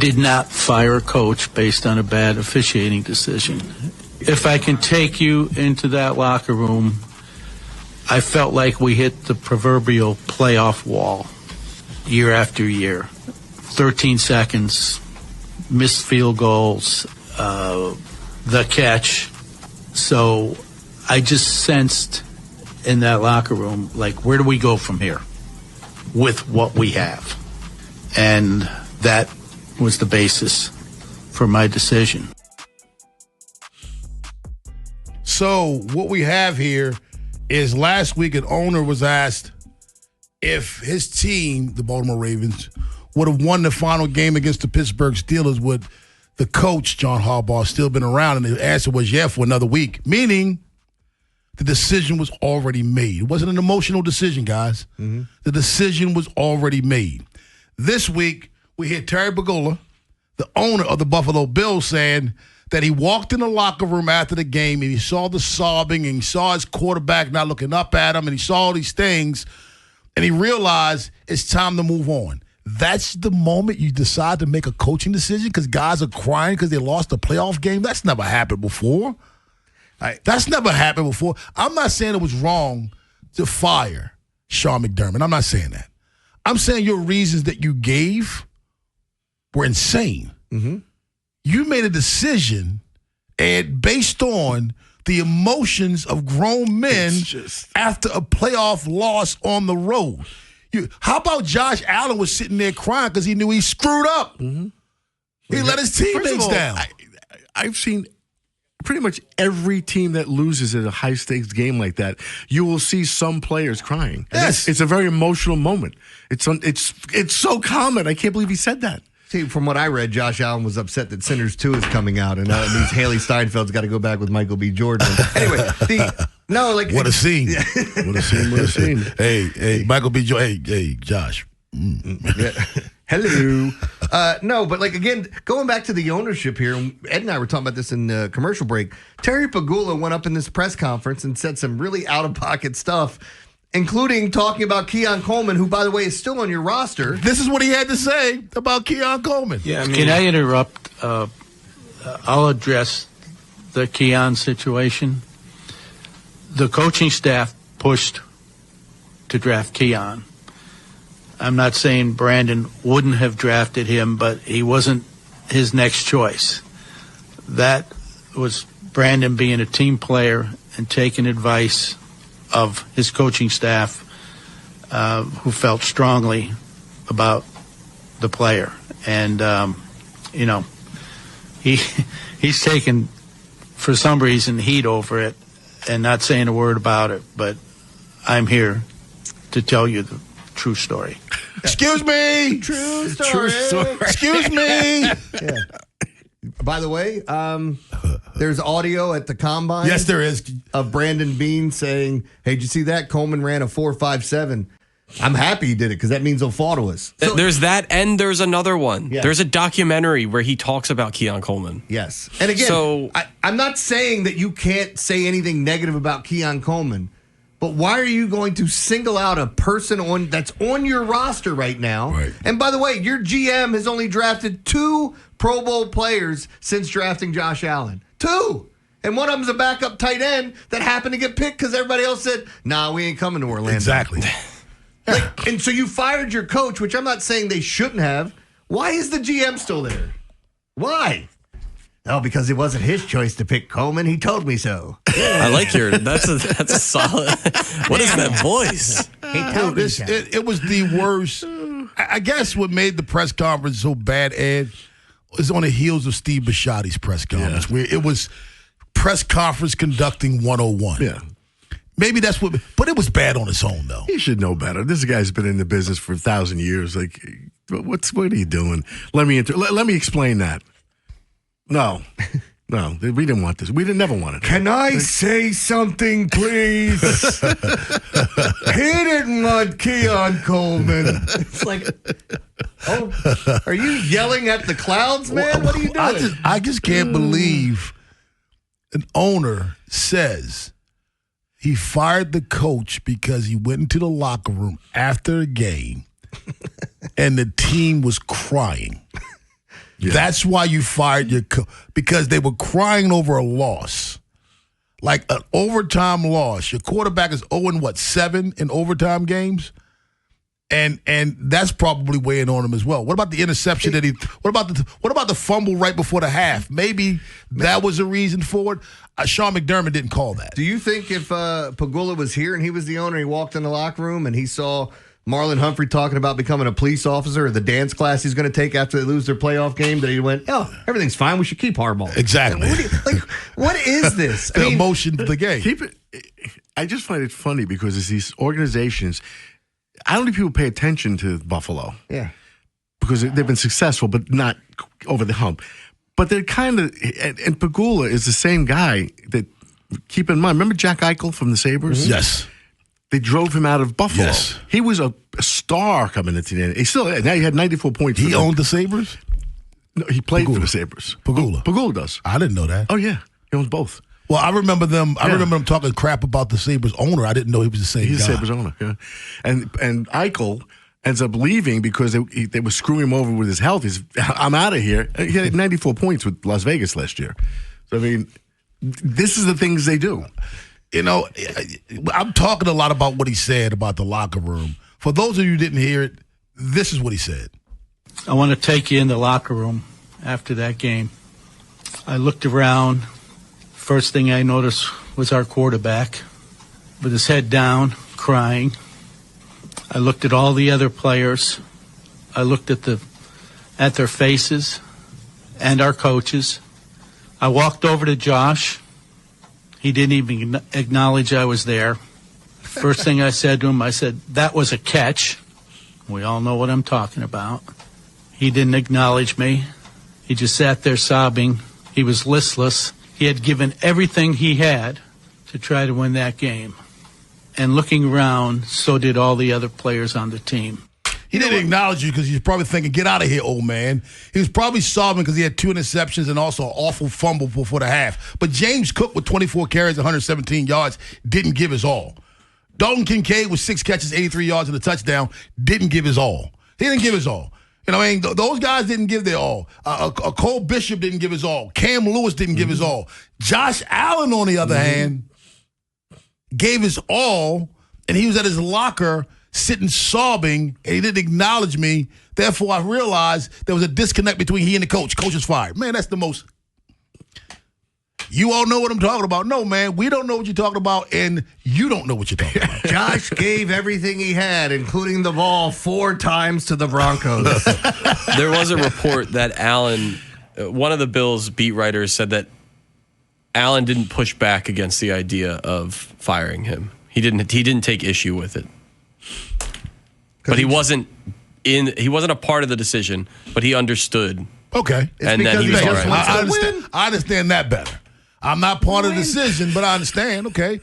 did not fire a coach based on a bad officiating decision. If I can take you into that locker room, I felt like we hit the proverbial playoff wall year after year. 13 seconds, missed field goals, the catch. So I just sensed in that locker room, like, where do we go from here with what we have? And that was the basis for my decision. So what we have here is last week an owner was asked if his team, the Baltimore Ravens, would have won the final game against the Pittsburgh Steelers, would the coach, John Harbaugh, still been around? And the answer was yeah for another week, meaning the decision was already made. It wasn't an emotional decision, guys. Mm-hmm. The decision was already made. This week, we hear Terry Pegula, the owner of the Buffalo Bills, saying that he walked in the locker room after the game and he saw the sobbing and he saw his quarterback not looking up at him and he saw all these things and he realized it's time to move on. That's the moment you decide to make a coaching decision because guys are crying because they lost a playoff game? That's never happened before. That's never happened before. I'm not saying it was wrong to fire Sean McDermott. I'm not saying that. I'm saying your reasons that you gave were insane. Mm-hmm. You made a decision, and based on the emotions of grown men after a playoff loss on the road. How about Josh Allen was sitting there crying because he knew he screwed up? Mm-hmm. He let his teammates down. I've seen pretty much every team that loses at a high-stakes game like that, you will see some players crying. Yes. It's a very emotional moment. It's so common. I can't believe he said that. See, from what I read, Josh Allen was upset that Sinners 2 is coming out, and that means Haley Steinfeld's got to go back with Michael B. Jordan. Anyway, what a scene. What a scene. What a scene. Hey, Michael B. Jordan. Hey, Josh. Yeah. Hello. No, but again, going back to the ownership here, Ed and I were talking about this in the commercial break. Terry Pegula went up in this press conference and said some really out-of-pocket stuff, including talking about Keon Coleman, who, by the way, is still on your roster. This is what he had to say about Keon Coleman. Yeah, can I interrupt? I'll address the Keon situation. The coaching staff pushed to draft Keon. I'm not saying Brandon wouldn't have drafted him, but he wasn't his next choice. That was Brandon being a team player and taking advice of his coaching staff who felt strongly about the player. And, he's taken, for some reason, heat over it and not saying a word about it. But I'm here to tell you the true story. Excuse me. True story. Excuse me. Yeah. By the way, there's audio at the combine. Yes, there is. Of Brandon Beane saying, "Hey, did you see that? Coleman ran a 4.57. I'm happy he did it because that means he'll fall to us." So, there's that, and there's another one. Yeah. There's a documentary where he talks about Keon Coleman. Yes. And again, I'm not saying that you can't say anything negative about Keon Coleman. But why are you going to single out a person that's on your roster right now? Right. And by the way, your GM has only drafted 2 Pro Bowl players since drafting Josh Allen. 2. And one of them's a backup tight end that happened to get picked because everybody else said, "Nah, we ain't coming to Orlando." Exactly. And so you fired your coach, which I'm not saying they shouldn't have. Why is the GM still there? Why? Oh, because it wasn't his choice to pick Coleman. He told me so. I like that's a solid. What is that voice? He told me so. It was the worst. I guess what made the press conference so bad, Ed, was on the heels of Steve Bisciotti's press conference, where it was press conference conducting 101. Yeah. Maybe that's what, but it was bad on its own, though. He should know better. This guy's been in the business for 1,000 years. What are you doing? Let me explain that. No, we didn't want this. We never wanted it. Can I say something, please? He didn't want Keon Coleman. It's like, are you yelling at the clouds, man? What are you doing? I just can't believe an owner says he fired the coach because he went into the locker room after a game and the team was crying. Yeah. That's why you fired your coach, because they were crying over a loss. Like an overtime loss. Your quarterback is 0-7 in overtime games. And that's probably weighing on him as well. What about the interception that what about the fumble right before the half? Maybe that was a reason for it. Sean McDermott didn't call that. Do you think if Pegula was here and he was the owner, he walked in the locker room and he saw Marlon Humphrey talking about becoming a police officer or the dance class he's going to take after they lose their playoff game, that he went, "Oh, everything's fine. We should keep Harbaugh." Exactly. What is this? The emotion of the game. Keep it. I just find it funny because it's these organizations. I don't think people pay attention to Buffalo. Yeah. Because they've been successful, but not over the hump. But they're kind of, and Pegula is the same guy that, keep in mind, remember Jack Eichel from the Sabres? Mm-hmm. Yes. They drove him out of Buffalo. Yes. He was a star coming into the end. Now he had 94 points. He owned the Sabres? No, he played Pegula. for the Sabres. Pegula. Pegula does. I didn't know that. Oh, yeah. He owns both. Well, I remember them. I remember them talking crap about the Sabres owner. I didn't know he was the same He's guy. the Sabres owner, yeah. And Eichel ends up leaving because they were screwing him over with his health. I'm out of here. He had 94 points with Las Vegas last year. So, I mean, this is the things they do. You know, I'm talking a lot about what he said about the locker room. For those of you who didn't hear it, this is what he said. I want to take you in the locker room after that game. I looked around. First thing I noticed was our quarterback with his head down, crying. I looked at all the other players. I looked at their faces and our coaches. I walked over to Josh. He didn't even acknowledge I was there. First thing I said to him, I said, "That was a catch." We all know what I'm talking about. He didn't acknowledge me. He just sat there sobbing. He was listless. He had given everything he had to try to win that game. And looking around, so did all the other players on the team. He didn't acknowledge you because he's probably thinking, "Get out of here, old man." He was probably sobbing because he had 2 interceptions and also an awful fumble before the half. But James Cook with 24 carries, 117 yards, didn't give his all. Dalton Kincaid with 6 catches, 83 yards and a touchdown, didn't give his all. He didn't give his all. You know what I mean? Those guys didn't give their all. Cole Bishop didn't give his all. Cam Lewis didn't give his all. Josh Allen, on the other hand, gave his all, and he was at his locker sitting sobbing, and he didn't acknowledge me. Therefore, I realized there was a disconnect between he and the coach. Coach is fired. Man, that's the most... You all know what I'm talking about. No, man, we don't know what you're talking about, and you don't know what you're talking about. Josh gave everything he had, including the ball 4 times to the Broncos. There was a report that Allen, one of the Bills beat writers, said that Allen didn't push back against the idea of firing him. He didn't take issue with it. But he wasn't a part of the decision, but he understood. Okay. And then he was all right. I understand that better. I'm not part of the decision, but I understand. Okay.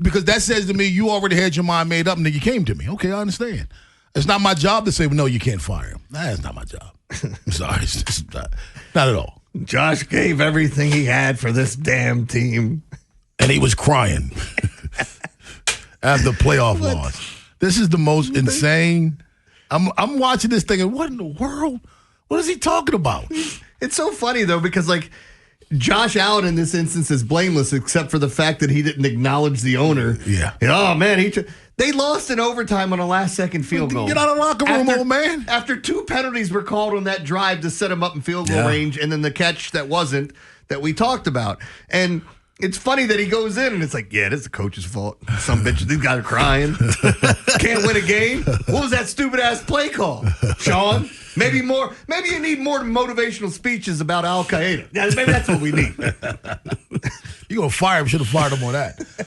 Because that says to me, you already had your mind made up and then you came to me. Okay, I understand. It's not my job to say, well, no, you can't fire him. That's not my job. I'm sorry. It's not at all. Josh gave everything he had for this damn team. And he was crying after the playoff loss. This is the most insane. I'm watching this thing and what in the world? What is he talking about? It's so funny, though, because, like, Josh Allen in this instance is blameless except for the fact that he didn't acknowledge the owner. Yeah. Oh, man, they lost in overtime on a last-second field goal. Get out of the locker room, old man. After 2 penalties were called on that drive to set him up in field goal range, and then the catch that wasn't, that we talked about. And it's funny that he goes in, and it's like, yeah, this is the coach's fault. Some bitches, these guys are crying. Can't win a game. What was that stupid-ass play call, Sean? Maybe you need more motivational speeches about Al Qaeda. Yeah, maybe that's what we need. You're going to fire him. Should have fired him on that.